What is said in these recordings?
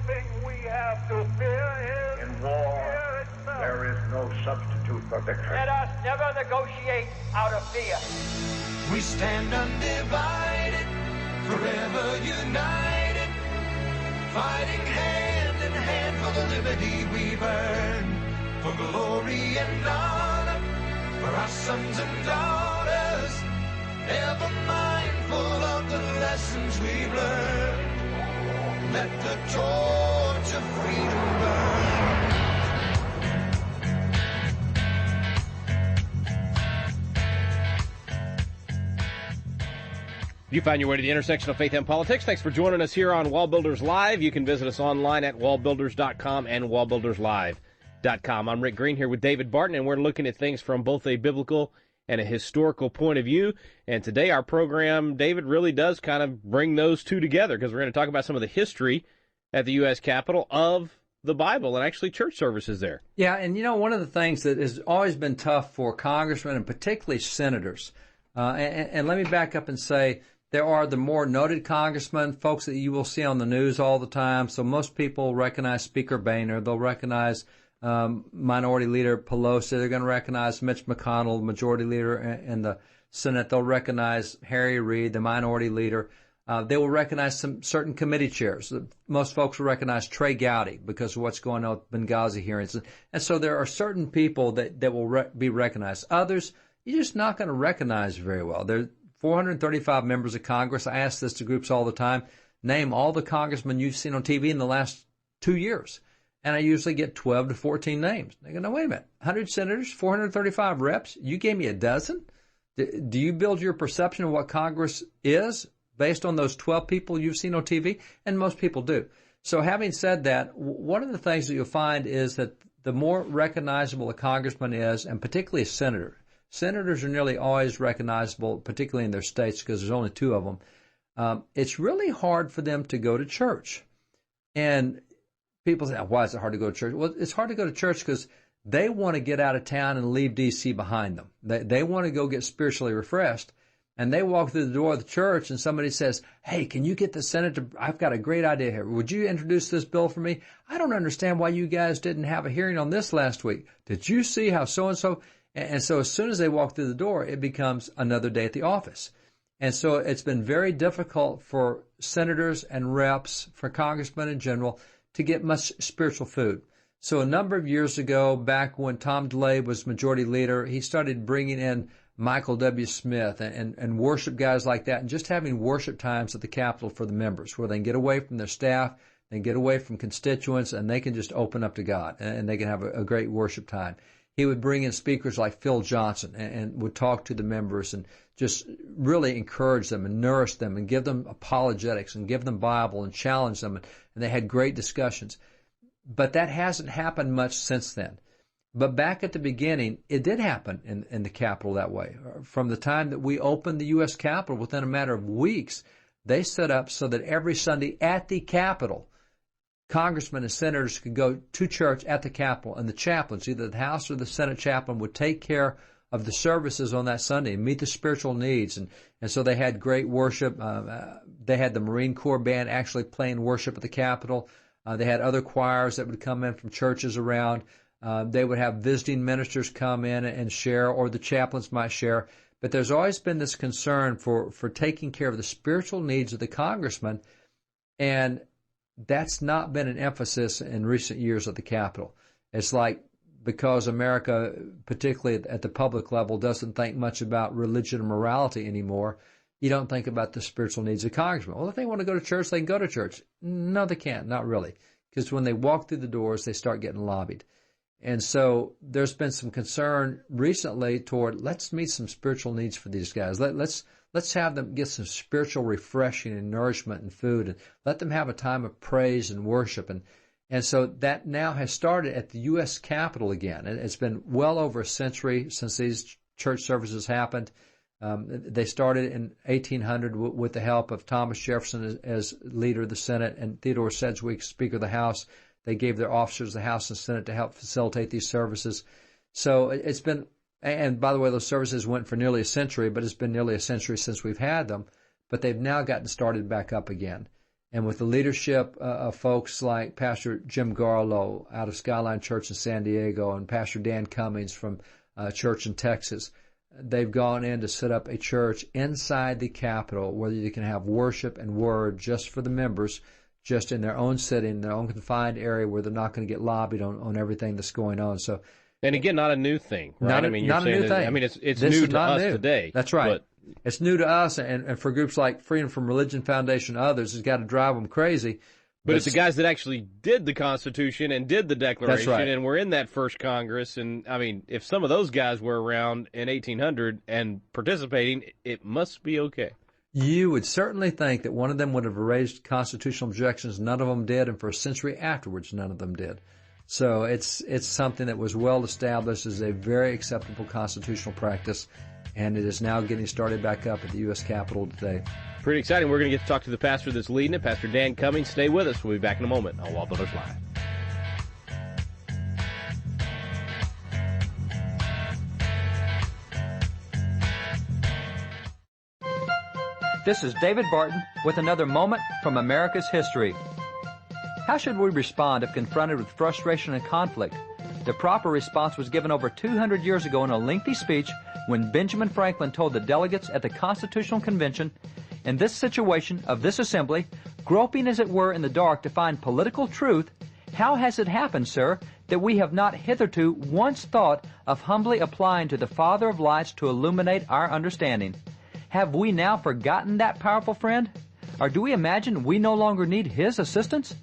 thing we have to fear is in war. fear itself. There is no substitute for victory. Let us never negotiate out of fear. We stand undivided, forever united, fighting hand in hand for the liberty we've earned, for glory and honor, for our sons and daughters, ever mindful of the lessons we've learned. Let the torch of freedom burn. You find your way to the intersection of faith and politics. Thanks for joining us here on WallBuilders Live. You can visit us online at wallbuilders.com and wallbuilderslive.com. I'm Rick Green here with David Barton, and we're looking at things from both a biblical and a historical point of view. And today our program, David, really does kind of bring those two together, because we're going to talk about some of the history at the U.S. Capitol of the Bible and actually church services there. Yeah, and you know, one of the things that has always been tough for congressmen and particularly senators, and let me back up and say, there are the more noted congressmen, folks that you will see on the news all the time. So most people recognize Speaker Boehner. They'll recognize Minority Leader Pelosi. They're going to recognize Mitch McConnell, Majority Leader in the Senate. They'll recognize Harry Reid, the Minority Leader. They will recognize some certain committee chairs. Most folks will recognize Trey Gowdy because of what's going on with Benghazi hearings. And so there are certain people that will be recognized. Others, you're just not going to recognize very well. There 435 members of Congress. I ask this to groups all the time. Name all the congressmen you've seen on TV in the last 2 years. And I usually get 12 to 14 names. They go, no, wait a minute. 100 senators, 435 reps. You gave me a dozen? Do you build your perception of what Congress is based on those 12 people you've seen on TV? And most people do. So having said that, one of the things that you'll find is that the more recognizable a congressman is, and particularly a senator, senators are nearly always recognizable, particularly in their states, because there's only two of them. It's really hard for them to go to church. And people say, why is it hard to go to church? Well, it's hard to go to church because they want to get out of town and leave D.C. behind them. They want to go get spiritually refreshed. And they walk through the door of the church and somebody says, hey, can you get the Senate to, I've got a great idea here. Would you introduce this bill for me? I don't understand why you guys didn't have a hearing on this last week. Did you see how so-and-so? And so as soon as they walk through the door, it becomes another day at the office. And so it's been very difficult for senators and reps, for congressmen in general, to get much spiritual food. So a number of years ago, back when Tom DeLay was majority leader, he started bringing in Michael W. Smith and worship guys like that, and just having worship times at the Capitol for the members, where they can get away from their staff, they can get away from constituents, and they can just open up to God, and they can have a great worship time. He would bring in speakers like Phil Johnson and would talk to the members and just really encourage them and nourish them and give them apologetics and give them Bible and challenge them. And they had great discussions. But that hasn't happened much since then. But back at the beginning, it did happen in the Capitol that way. From the time that we opened the U.S. Capitol, within a matter of weeks, they set up so that every Sunday at the Capitol, congressmen and senators could go to church at the Capitol, and the chaplains, either the House or the Senate chaplain, would take care of the services on that Sunday and meet the spiritual needs. And so they had great worship. They had the Marine Corps band actually playing worship at the Capitol. They had other choirs that would come in from churches around. They would have visiting ministers come in and share, or the chaplains might share. But there's always been this concern for taking care of the spiritual needs of the congressman, and that's not been an emphasis in recent years at the Capitol. It's like, because America, particularly at the public level, doesn't think much about religion and morality anymore, you don't think about the spiritual needs of congressmen. Well, if they want to go to church, they can go to church. No, they can't, not really. Because when they walk through the doors, they start getting lobbied. And so there's been some concern recently toward, let's meet some spiritual needs for these guys. Let's have them get some spiritual refreshing and nourishment and food, and let them have a time of praise and worship. And so that now has started at the U.S. Capitol again. And it's been well over a century since these church services happened. They started in 1800 with the help of Thomas Jefferson as leader of the Senate and Theodore Sedgwick, Speaker of the House. They gave their officers the House and Senate to help facilitate these services. So it's been, and by the way, those services went for nearly a century, but it's been nearly a century since we've had them. But they've now gotten started back up again. and with the leadership of folks like Pastor Jim Garlow out of Skyline Church in San Diego and Pastor Dan Cummings from a church in Texas, they've gone in to set up a church inside the Capitol where you can have worship and word just for the members, just in their own setting, their own confined area where they're not going to get lobbied on everything that's going on. So, and again, not a new thing, right? Not a new thing. I mean, it's new to us today. That's right. But it's new to us, and for groups like Freedom from Religion Foundation and others, it's got to drive them crazy. But it's the guys that actually did the Constitution and did the Declaration, That's right. and were in that first Congress. And, I mean, if some of those guys were around in 1800 and participating, it must be okay. You would certainly think that one of them would have raised constitutional objections. None of them did, and for a century afterwards, none of them did. So it's something that was well established as a very acceptable constitutional practice, and it is now getting started back up at the U.S. Capitol today. Pretty exciting. We're going to get to talk to the pastor that's leading it, Pastor Dan Cummings. Stay with us. We'll be back in a moment on WallBuilders Live. This is David Barton with another moment from America's history. How should we respond if confronted with frustration and conflict? The proper response was given over 200 years ago in a lengthy speech when Benjamin Franklin told the delegates at the Constitutional Convention, "In this situation of this assembly, groping as it were in the dark to find political truth, how has it happened, sir, that we have not hitherto once thought of humbly applying to the Father of lights to illuminate our understanding? Have we now forgotten that powerful friend? Or do we imagine we no longer need His assistance?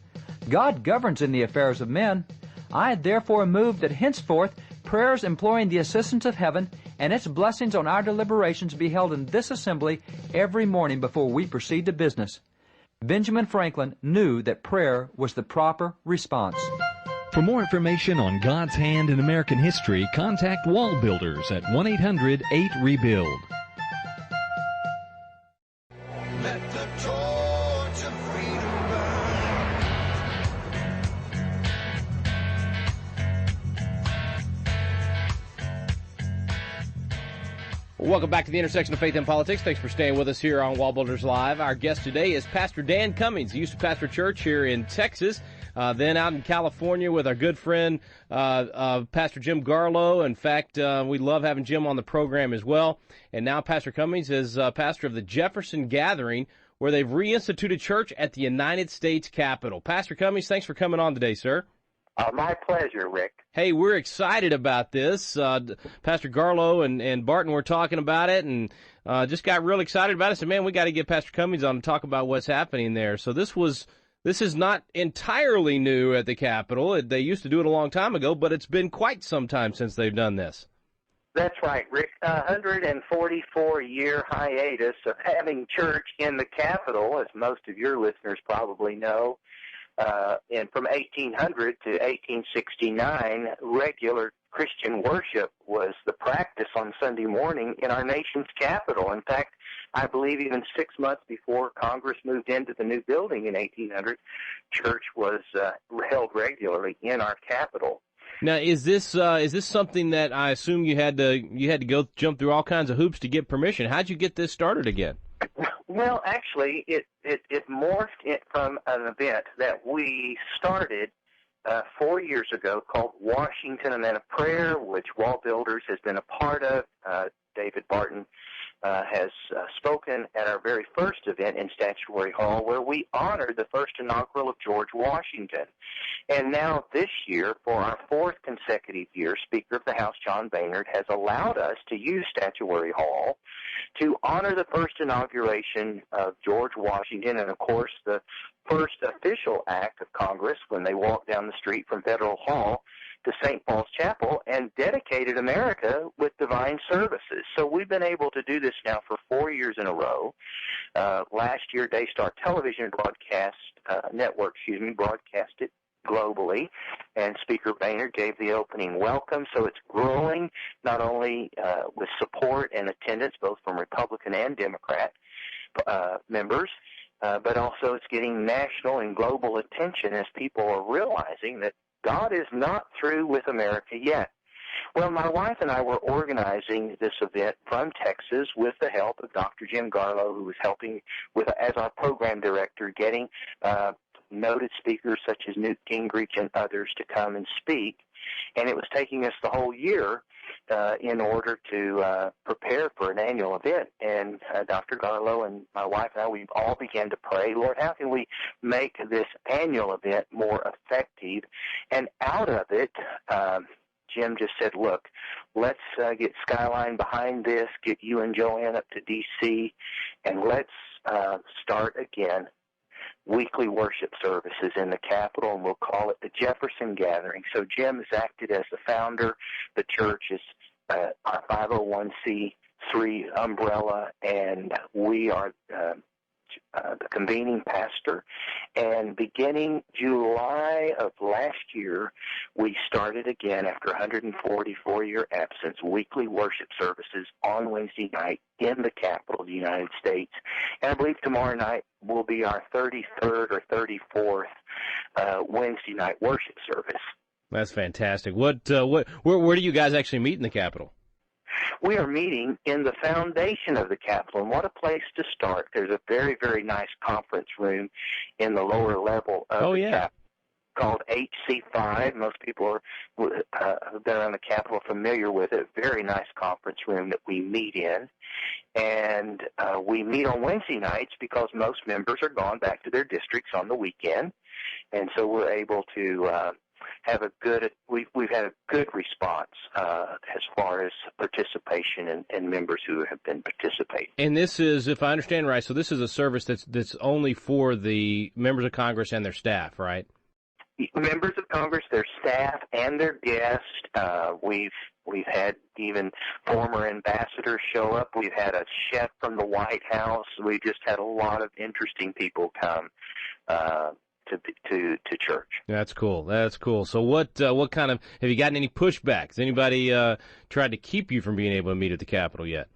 God governs in the affairs of men. I therefore move that henceforth prayers imploring the assistance of heaven and its blessings on our deliberations be held in this assembly every morning before we proceed to business." Benjamin Franklin knew that prayer was the proper response. For more information on God's hand in American history, contact WallBuilders at 1-800-8-REBUILD. Let the torch of freedom burn. Welcome back to the intersection of faith and politics. Thanks for staying with us here on WallBuilders Live. Our guest today is Pastor Dan Cummings. He used to pastor church here in Texas, then out in California with our good friend Pastor Jim Garlow. In fact, we love having Jim on the program as well. And now Pastor Cummings is pastor of the Jefferson Gathering, where they've reinstituted church at the United States Capitol. Pastor Cummings, thanks for coming on today, sir. My pleasure, Rick. Hey, we're excited about this. Pastor Garlow and Barton were talking about it and just got real excited about it. So, man, we got to get Pastor Cummings on to talk about what's happening there. So this is not entirely new at the Capitol. They used to do it a long time ago, but it's been quite some time since they've done this. That's right, Rick. 144-year hiatus of having church in the Capitol, as most of your listeners probably know. And from 1800 to 1869, regular Christian worship was the practice on Sunday morning in our nation's capital. In fact, I believe even 6 months before Congress moved into the new building in 1800, church was held regularly in our capital. Now, is this something that I assume you had to go jump through all kinds of hoops to get permission? How'd you get this started again? Well, actually, it morphed from an event that we started 4 years ago called Washington, a Man of Prayer, which WallBuilders has been a part of. David Barton has spoken at our very first event in Statuary Hall, where we honored the first inaugural of George Washington. And now this year, for our fourth consecutive year, Speaker of the House John Boehner has allowed us to use Statuary Hall to honor the first inauguration of George Washington and, of course, the first official act of Congress when they walked down the street from Federal Hall to St. Paul's Chapel and dedicated America with divine services. So we've been able to do this now for 4 years in a row. Last year, Daystar Television broadcast it globally, and Speaker Boehner gave the opening welcome. So it's growing not only with support and attendance both from Republican and Democrat members, but also it's getting national and global attention as people are realizing that God is not through with America yet. Well, my wife and I were organizing this event from Texas with the help of Dr. Jim Garlow, who was helping with as our program director, getting noted speakers such as Newt Gingrich and others to come and speak. And it was taking us the whole year in order to prepare for an annual event. And Dr. Garlow and my wife and I, we all began to pray, Lord, how can we make this annual event more effective? And out of it, Jim just said, look, let's get Skyline behind this, get you and Joanne up to D.C., and let's start again weekly worship services in the Capitol, and we'll call it the Jefferson Gathering. So Jim has acted as the founder. The church is our 501c3 umbrella, and we are the convening pastor. And beginning July of last year, we started again, after a 144-year absence, weekly worship services on Wednesday night in the capital of the United States. And I believe tomorrow night will be our 33rd or 34th Wednesday night worship service. That's fantastic. Where do you guys actually meet in the Capitol? We are meeting in the foundation of the Capitol, and what a place to start. There's a very, very nice conference room in the lower level of the Capitol called HC5. Most people who've been around the Capitol are familiar with it. Very nice conference room that we meet in. And we meet on Wednesday nights because most members are gone back to their districts on the weekend. And so we're able to have we've had a good response as far as participation and members who have been participating. And this is, if I understand right, so this is a service that's only for the members of Congress and their staff, right? Members of Congress, their staff, and their guests. We've had even former ambassadors show up. We've had a chef from the White House. We just had a lot of interesting people come to church. That's cool. That's cool. So what kind of, have you gotten any pushback? Has anybody tried to keep you from being able to meet at the Capitol yet?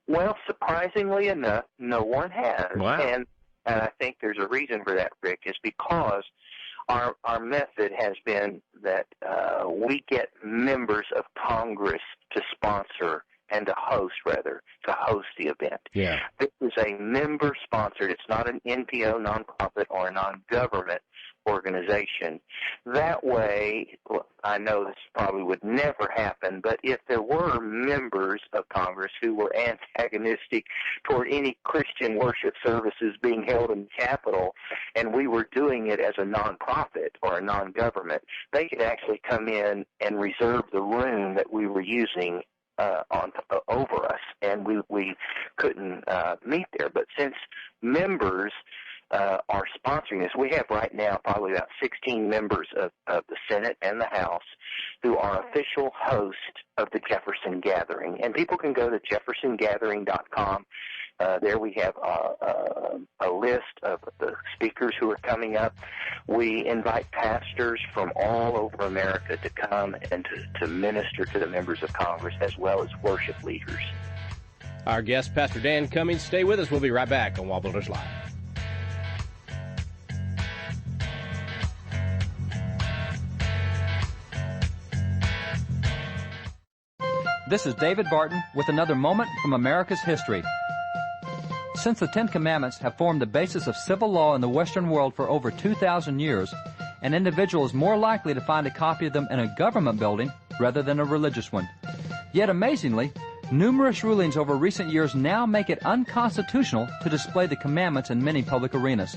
Well, surprisingly enough, no one has. Wow. And I think there's a reason for that, Rick, is because our method has been that we get members of Congress to sponsor and to host the event. Yeah. This is a member-sponsored. It's not an NPO, nonprofit, or a non-government organization. That way, I know this probably would never happen, but if there were members of Congress who were antagonistic toward any Christian worship services being held in the Capitol, and we were doing it as a nonprofit or a non-government, they could actually come in and reserve the room that we were using over us, and we couldn't meet there. But since members are sponsoring this, we have right now probably about 16 members of the Senate and the House who are official hosts of the Jefferson Gathering. And people can go to jeffersongathering.com. There we have a list of the speakers who are coming up. We invite pastors from all over America to come and to minister to the members of Congress, as well as worship leaders. Our guest, Pastor Dan Cummings. Stay with us. We'll be right back on WallBuilders Live. This is David Barton with another moment from America's history. Since the Ten Commandments have formed the basis of civil law in the Western world for over 2,000 years, an individual is more likely to find a copy of them in a government building rather than a religious one. Yet amazingly, numerous rulings over recent years now make it unconstitutional to display the commandments in many public arenas.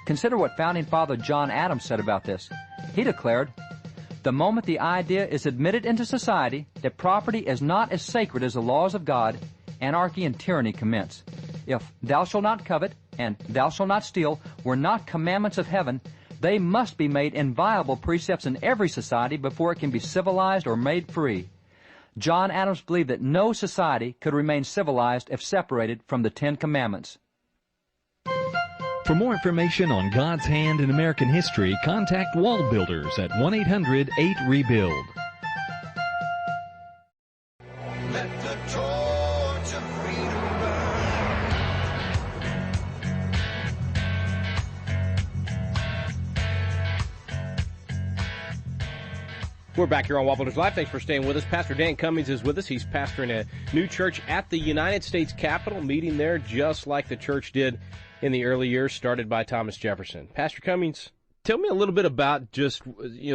Consider what Founding Father John Adams said about this. He declared, "The moment the idea is admitted into society that property is not as sacred as the laws of God, anarchy and tyranny commence. If 'thou shalt not covet' and 'thou shalt not steal' were not commandments of heaven, they must be made inviolable precepts in every society before it can be civilized or made free." John Adams believed that no society could remain civilized if separated from the Ten Commandments. For more information on God's hand in American history, contact WallBuilders at 1-800-8-REBUILD. Let the torch of freedom burn. We're back here on WallBuilders Live. Thanks for staying with us. Pastor Dan Cummings is with us. He's pastoring a new church at the United States Capitol, meeting there just like the church did in the early years, started by Thomas Jefferson. Pastor Cummings, tell me a little bit about just,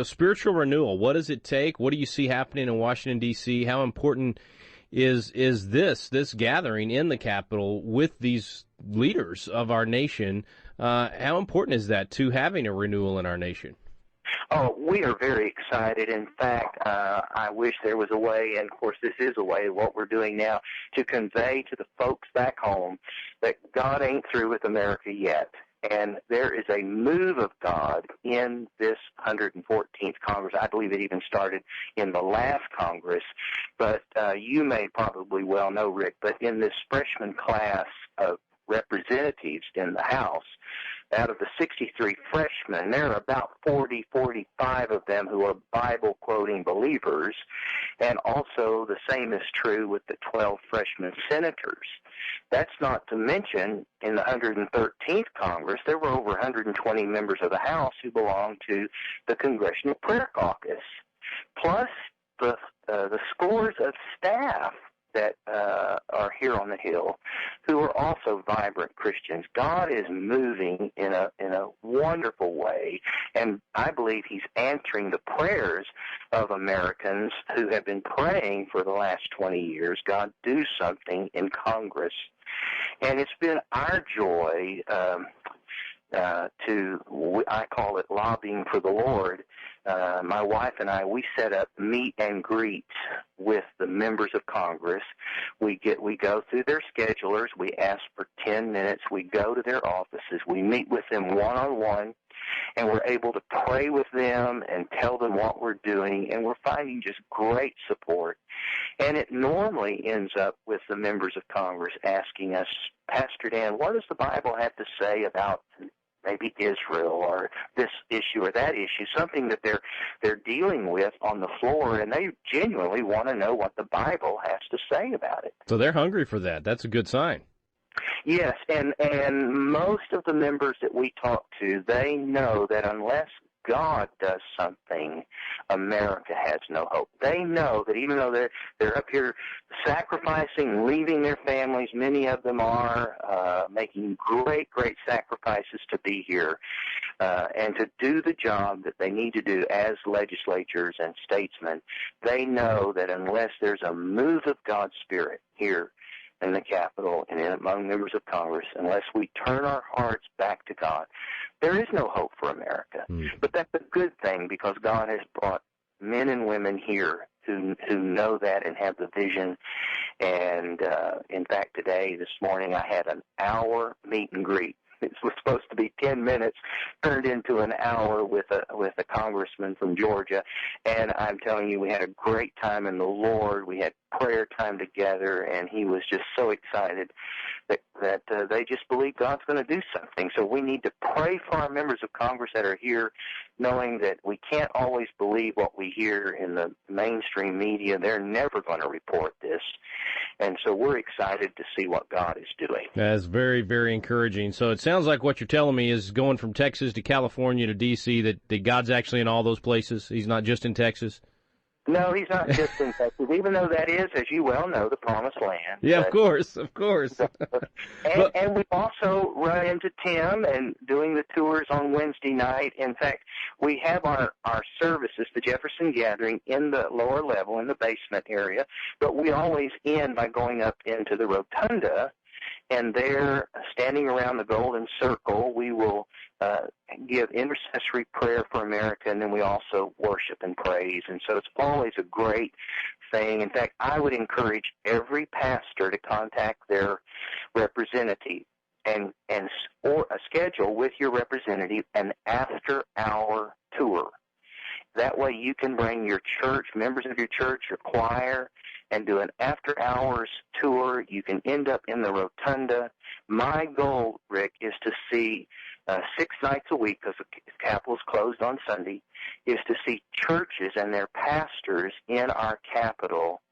spiritual renewal. What does it take? What do you see happening in Washington, D.C.? How important is this gathering in the Capitol with these leaders of our nation? How important is that to having a renewal in our nation? Oh, we are very excited. In fact, I wish there was a way, and of course this is a way, what we're doing now, to convey to the folks back home that God ain't through with America yet. And there is a move of God in this 114th Congress. I believe it even started in the last Congress. But you may probably well know, Rick, but in this freshman class of representatives in the House, out of the 63 freshmen, there are about 45 of them who are Bible-quoting believers, and also the same is true with the 12 freshman senators. That's not to mention, in the 113th Congress, there were over 120 members of the House who belonged to the Congressional Prayer Caucus, plus the scores of staff that are here on the Hill, who are also vibrant Christians. God is moving in a wonderful way, and I believe He's answering the prayers of Americans who have been praying for the last 20 years. God, do something in Congress. And it's been our joy I call it lobbying for the Lord. My wife and I, we set up meet and greets with the members of Congress. We go through their schedulers. We ask for 10 minutes. We go to their offices. We meet with them one-on-one, and we're able to pray with them and tell them what we're doing, and we're finding just great support. And it normally ends up with the members of Congress asking us, Pastor Dan, what does the Bible have to say about maybe Israel or this issue or that issue, something that they're dealing with on the floor, and they genuinely want to know what the Bible has to say about it. So they're hungry for that. That's a good sign. Yes, and most of the members that we talk to, they know that unless God does something, America has no hope. They know that even though they're up here sacrificing, leaving their families, many of them are making great sacrifices to be here and to do the job that they need to do as legislators and statesmen. They know that unless there's a move of God's Spirit here in the Capitol and among members of Congress, unless we turn our hearts back to God, there is no hope for America. But that's a good thing, because God has brought men and women here who know that and have the vision. And in fact, this morning, I had an hour meet and greet. It was supposed to be 10 minutes, turned into an hour with a congressman from Georgia. And I'm telling you, we had a great time in the Lord. We had prayer time together, and he was just so excited that they just believe God's going to do something. So we need to pray for our members of Congress that are here, knowing that we can't always believe what we hear in the mainstream media. They're never going to report this. And so we're excited to see what God is doing. That's very, very encouraging. So it sounds like what you're telling me is going from Texas to California to D.C., that God's actually in all those places. He's not just in Texas. No, he's not just in Texas, even though that is, as you well know, the promised land. Yeah, of course. And we also run into Tim and doing the tours on Wednesday night. In fact, we have our services, the Jefferson Gathering, in the lower level, in the basement area, but we always end by going up into the rotunda, and there, standing around the golden circle, we will give intercessory prayer for America, and then we also worship and praise. And so it's always a great thing. In fact, I would encourage every pastor to contact their representative or schedule with your representative an after-hour tour. That way you can bring your church, members of your church, your choir, and do an after-hours tour. You can end up in the rotunda. My goal, Rick, is to see 6 nights a week, because the Capitol's closed on Sunday, is to see churches and their pastors in our Capitol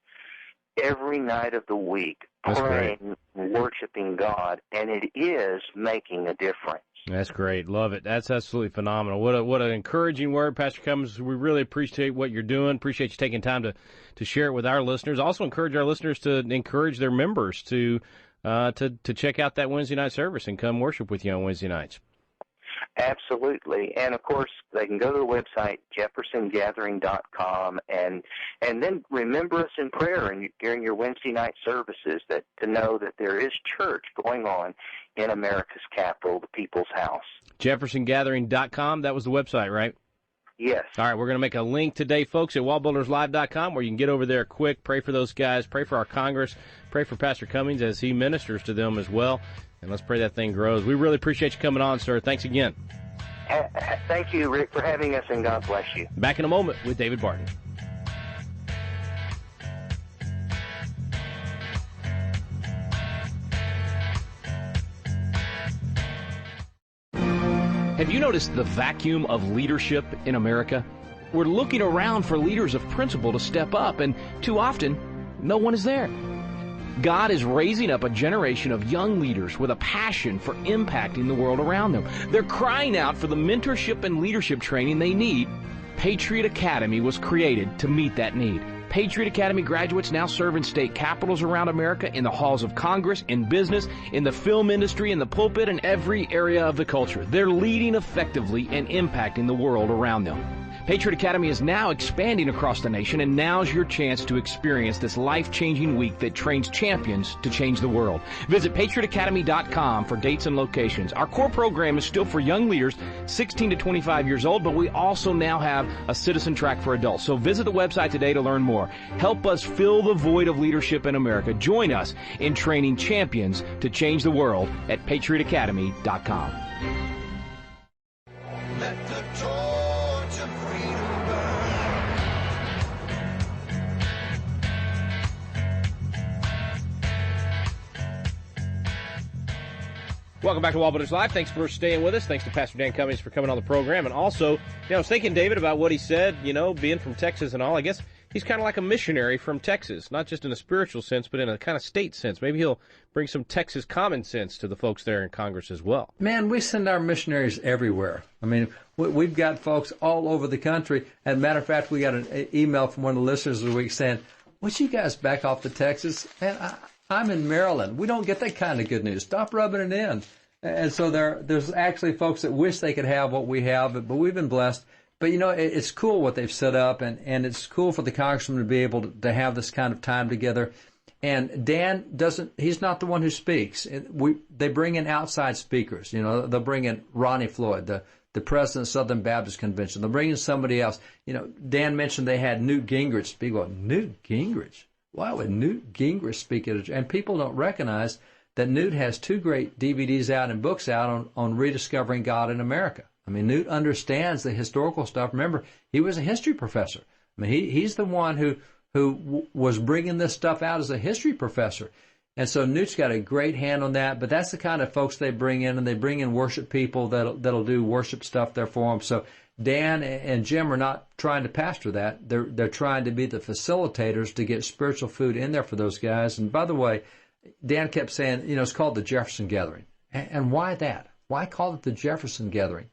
every night of the week, praying and worshiping God, and it is making a difference. That's great. Love it. That's absolutely phenomenal. What an encouraging word, Pastor Cummins. We really appreciate what you're doing. Appreciate you taking time to share it with our listeners. Also encourage our listeners to encourage their members to check out that Wednesday night service and come worship with you on Wednesday nights. Absolutely. And, of course, they can go to the website, jeffersongathering.com, and then remember us in prayer during your Wednesday night services to know that there is church going on in America's capital, the people's house. Jeffersongathering.com, that was the website, right? Yes. All right, we're going to make a link today, folks, at wallbuilderslive.com where you can get over there quick, pray for those guys, pray for our Congress, pray for Pastor Cummings as he ministers to them as well. And let's pray that thing grows. We really appreciate you coming on, sir. Thanks again. Thank you, Rick, for having us, and God bless you. Back in a moment with David Barton. Have you noticed the vacuum of leadership in America? We're looking around for leaders of principle to step up, and too often, no one is there. God is raising up a generation of young leaders with a passion for impacting the world around them. They're crying out for the mentorship and leadership training they need. Patriot Academy was created to meet that need. Patriot Academy graduates now serve in state capitals around America, in the halls of Congress, in business, in the film industry, in the pulpit, and every area of the culture. They're leading effectively and impacting the world around them. Patriot Academy is now expanding across the nation, and now's your chance to experience this life-changing week that trains champions to change the world. Visit patriotacademy.com for dates and locations. Our core program is still for young leaders 16 to 25 years old, but we also now have a citizen track for adults. So visit the website today to learn more. Help us fill the void of leadership in America. Join us in training champions to change the world at patriotacademy.com. Let the torch of freedom burn. Welcome back to WallBuilders Live. Thanks for staying with us. Thanks to Pastor Dan Cummings for coming on the program. And also, I was thinking, David, about what he said, being from Texas and all. I guess he's kind of like a missionary from Texas, not just in a spiritual sense, but in a kind of state sense. Maybe he'll bring some Texas common sense to the folks there in Congress as well. Man, we send our missionaries everywhere. I mean, we've got folks all over the country. As a matter of fact, we got an email from one of the listeners of the week saying, would you guys back off to Texas? Man, I'm in Maryland. We don't get that kind of good news. Stop rubbing it in. And so there's actually folks that wish they could have what we have, but we've been blessed. But, it's cool what they've set up, and it's cool for the congressman to be able to have this kind of time together. And Dan he's not the one who speaks. They bring in outside speakers. They'll bring in Ronnie Floyd, the president of Southern Baptist Convention. They'll bring in somebody else. Dan mentioned they had Newt Gingrich speak. Well, Newt Gingrich? Why would Newt Gingrich speak at and people don't recognize that Newt has 2 great DVDs out and books out on rediscovering God in America. I mean, Newt understands the historical stuff. Remember, he was a history professor. I mean, he's the one who was bringing this stuff out as a history professor. And so Newt's got a great hand on that, but that's the kind of folks they bring in, and they bring in worship people that'll do worship stuff there for them. So Dan and Jim are not trying to pastor that. They're trying to be the facilitators to get spiritual food in there for those guys. And by the way, Dan kept saying, it's called the Jefferson Gathering. And why that? Why call it the Jefferson Gathering?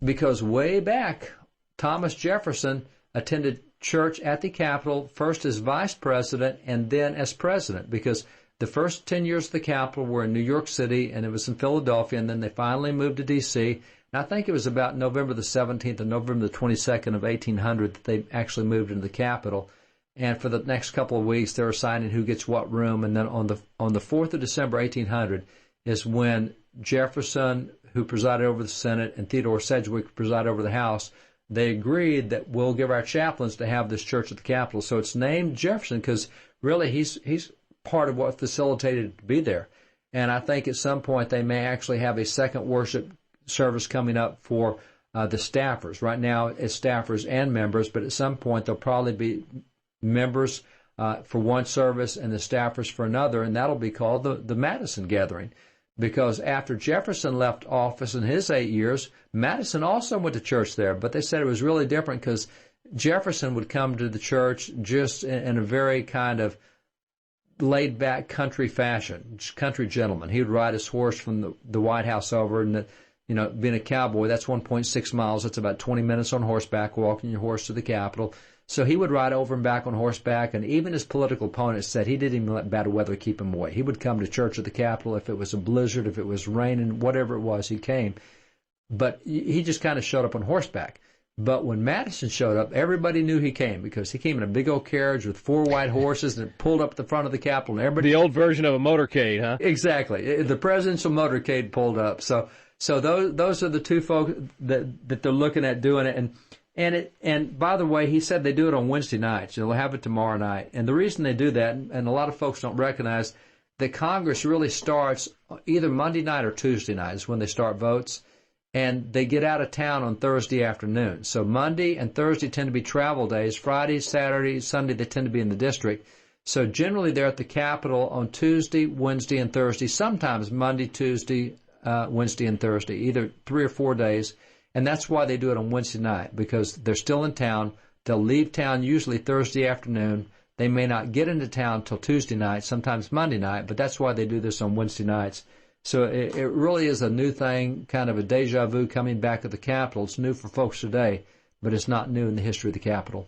Because way back, Thomas Jefferson attended church at the Capitol, first as vice president and then as president, because the first 10 years of the Capitol were in New York City, and it was in Philadelphia, and then they finally moved to D.C. And I think it was about November the 17th and November the 22nd of 1800 that they actually moved into the Capitol. And for the next couple of weeks, they're assigning who gets what room. And then on the 4th of December, 1800, is when Jefferson, who presided over the Senate, and Theodore Sedgwick, who presided over the House, they agreed that we'll give our chaplains to have this church at the Capitol. So it's named Jefferson because really he's part of what facilitated it to be there. And I think at some point they may actually have a second worship service coming up for the staffers. Right now it's staffers and members, but at some point there'll probably be members for one service and the staffers for another, and that'll be called the Madison Gathering. Because after Jefferson left office in his 8 years, Madison also went to church there. But they said it was really different because Jefferson would come to the church just in a very kind of laid-back country fashion, country gentleman. He would ride his horse from the White House over, and being a cowboy, that's 1.6 miles. That's about 20 minutes on horseback, walking your horse to the Capitol. So he would ride over and back on horseback, and even his political opponents said he didn't even let bad weather keep him away. He would come to church at the Capitol if it was a blizzard, if it was raining, whatever it was, he came. But he just kind of showed up on horseback. But when Madison showed up, everybody knew he came because he came in a big old carriage with 4 white horses and pulled up at the front of the Capitol. And everybody, the old version of a motorcade, huh? Exactly. The presidential motorcade pulled up. So those are the two folks that they're looking at doing it. And by the way, he said they do it on Wednesday nights. They'll have it tomorrow night. And the reason they do that, and a lot of folks don't recognize, that Congress really starts either Monday night or Tuesday night is when they start votes. And they get out of town on Thursday afternoon. So Monday and Thursday tend to be travel days. Friday, Saturday, Sunday, they tend to be in the district. So generally they're at the Capitol on Tuesday, Wednesday, and Thursday, sometimes Monday, Tuesday, Wednesday, and Thursday, either 3 or 4 days. And that's why they do it on Wednesday night, because they're still in town. They'll leave town usually Thursday afternoon. They may not get into town till Tuesday night, sometimes Monday night, but that's why they do this on Wednesday nights. So it really is a new thing, kind of a deja vu coming back to the Capitol. It's new for folks today, but it's not new in the history of the Capitol.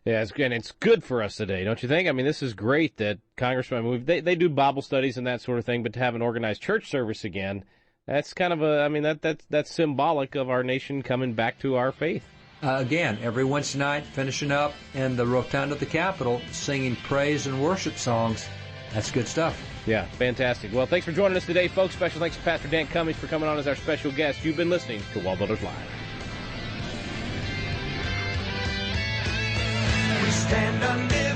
Yeah, it's good for us today, don't you think? I mean, this is great that Congressman, they do Bible studies and that sort of thing, but to have an organized church service again, that's kind of that's symbolic of our nation coming back to our faith. Again, every Wednesday night, finishing up in the rotunda of the Capitol, singing praise and worship songs. That's good stuff. Yeah, fantastic. Well, thanks for joining us today, folks. Special thanks to Pastor Dan Cummings for coming on as our special guest. You've been listening to WallBuilders Live. We stand under